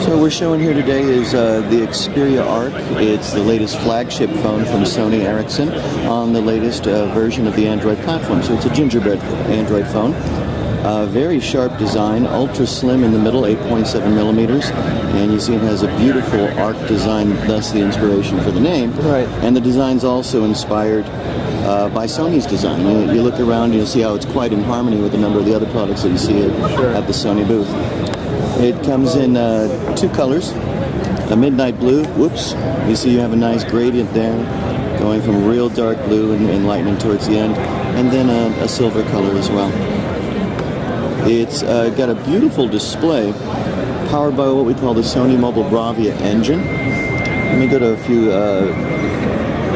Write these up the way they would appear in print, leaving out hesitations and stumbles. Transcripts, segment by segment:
So what we're showing here today is the Xperia Arc. It's the latest flagship phone from Sony Ericsson on the latest version of the Android platform. So it's a gingerbread Android phone. Very sharp design, ultra slim in the middle, 8.7 millimeters, and you see it has a beautiful arc design, thus the inspiration for the name. Right. And the design's also inspired by Sony's design. You look around and you'll see how it's quite in harmony with a number of the other products that you see at the Sony booth. It comes in two colors, a midnight blue, whoops, you see you have a nice gradient there, going from real dark blue and lightening towards the end, and then a silver color as well. It's got a beautiful display, powered by what we call the Sony Mobile Bravia engine. Let me go to a few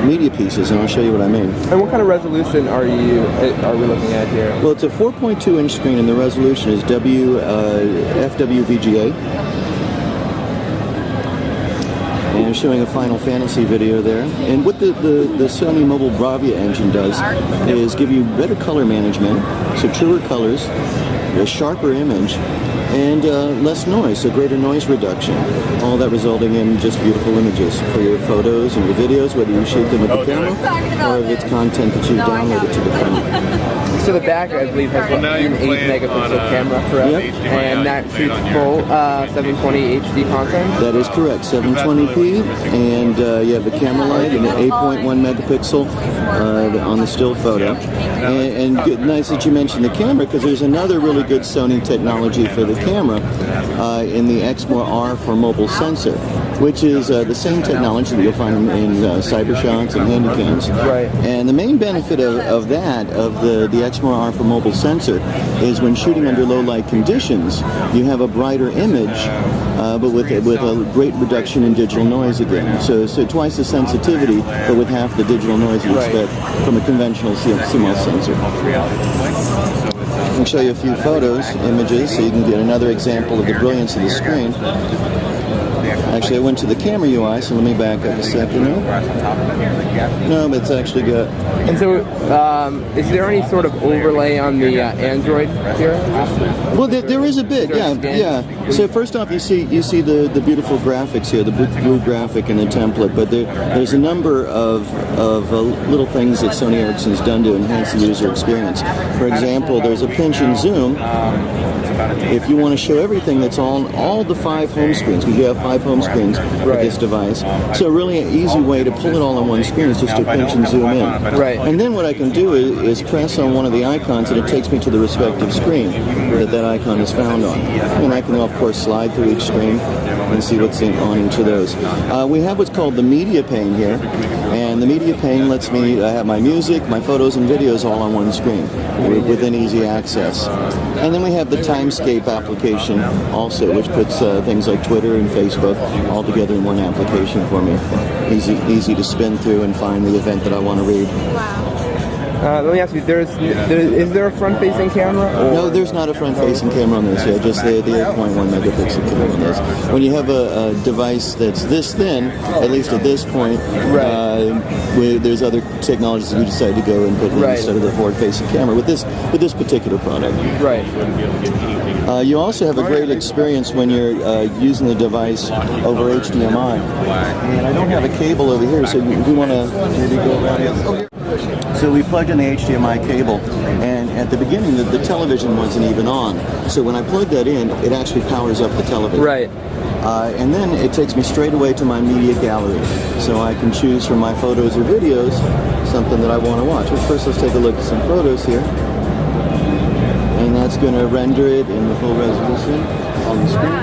media pieces and I'll show you what I mean. And what kind of resolution are we looking at here? Well, it's a 4.2 inch screen and the resolution is FWVGA. And you're showing a Final Fantasy video there. And what the Sony Mobile Bravia engine does is give you better color management, so truer colors, a sharper image, and less noise, so greater noise reduction. All that resulting in just beautiful images for your photos and your videos, whether you shoot them with the camera or if it's content that you've downloaded to the phone. So the back, I believe, has an 8 megapixel camera, correct? Yep. And that shoots full 720 HD content? That is correct, 720p, and you have the camera light and an 8.1 megapixel on the still photo. And good, nice that you mentioned the camera, because there's another really good Sony technology for the camera in the Xperia Arc for mobile sensor, which is the same technology that you'll find in Cybershots and Handycams. Right. And the main benefit of that, of the Xperia Arc for mobile sensor, is when shooting under low light conditions, you have a brighter image, but with a great reduction in digital noise again. So twice the sensitivity, but with half the digital noise you expect from a conventional CMOS sensor. I can show you a few photos, images, so you can get another example of the brilliance of the screen. Actually, I went to the camera UI, so let me back up a second here. No, but it's actually got... And so, is there any sort of overlay on the Android here? Well, there is a bit, yeah. So first off, you see the beautiful graphics here, the blue graphic and the template, but there's a number of little things that Sony Ericsson's done to enhance the user experience. For example, there's a pinch and zoom. If you want to show everything that's on all the 5 home screens, because you have 5 home screens with this device, so really an easy way to pull it all on one screen is just to pinch and zoom in. Right. And then what I can do is press on one of the icons and it takes me to the respective screen that icon is found on. And I can, of course, slide through each screen and see what's on each of those. We have what's called the media pane here, and the media pane lets me have my music, my photos, and videos all on one screen within easy access. And then we have the Timescape application also, which puts things like Twitter and Facebook all together in one application for me. Easy to spin through and find the event that I want to read. Wow. Let me ask you, is there a front-facing camera? No, there's not a front-facing camera on this, just the 8.1 megapixel camera on this. When you have a device that's this thin, at least at this point, there's other technologies that we decided to go and put in instead of the forward-facing camera with this particular product. Right. You also have a great experience when you're using the device over HDMI. And I don't have a cable over here, so if you want to maybe go around here. So we plugged in the HDMI cable, and at the beginning the television wasn't even on. So when I plug that in, it actually powers up the television. Right. And then it takes me straight away to my media gallery. So I can choose from my photos or videos something that I want to watch. But first let's take a look at some photos here. And that's going to render it in the full resolution on the screen.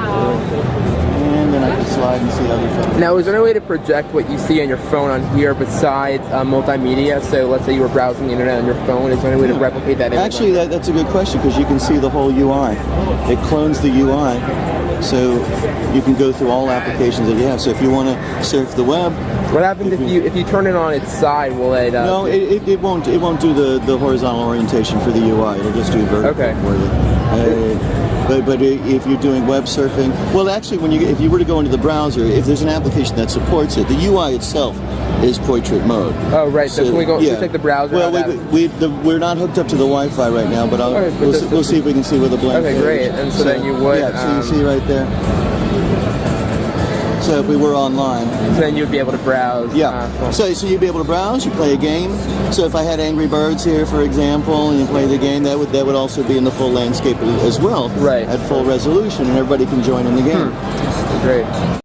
And then I can slide and see other photos. Now, is there any way to project what you see on your phone on here besides multimedia? So let's say you were browsing the internet on your phone. Is there any way to replicate that image? Actually, that's a good question, because you can see the whole UI. It clones the UI, so you can go through all applications that you have. So if you want to surf the web... What happens if you turn it on its side? Will it... No, it won't do the horizontal orientation for the UI. It'll just do vertical for you. But if you're doing web surfing, well, actually, if you were to go into the browser, if there's an application that supports it, the UI itself is portrait mode. Oh, right. So can we go? Yeah. Take the browser. Well, we're not hooked up to the Wi-Fi right now, but we'll see if we can see where the blank. Okay, great. And so then you would. Yeah. So you see right there. So if we were online. So then you would be able to browse. Yeah. So you'd be able to browse, you play a game. So if I had Angry Birds here, for example, and you play the game, that would also be in the full landscape as well. Right. At full resolution, and everybody can join in the game. Great.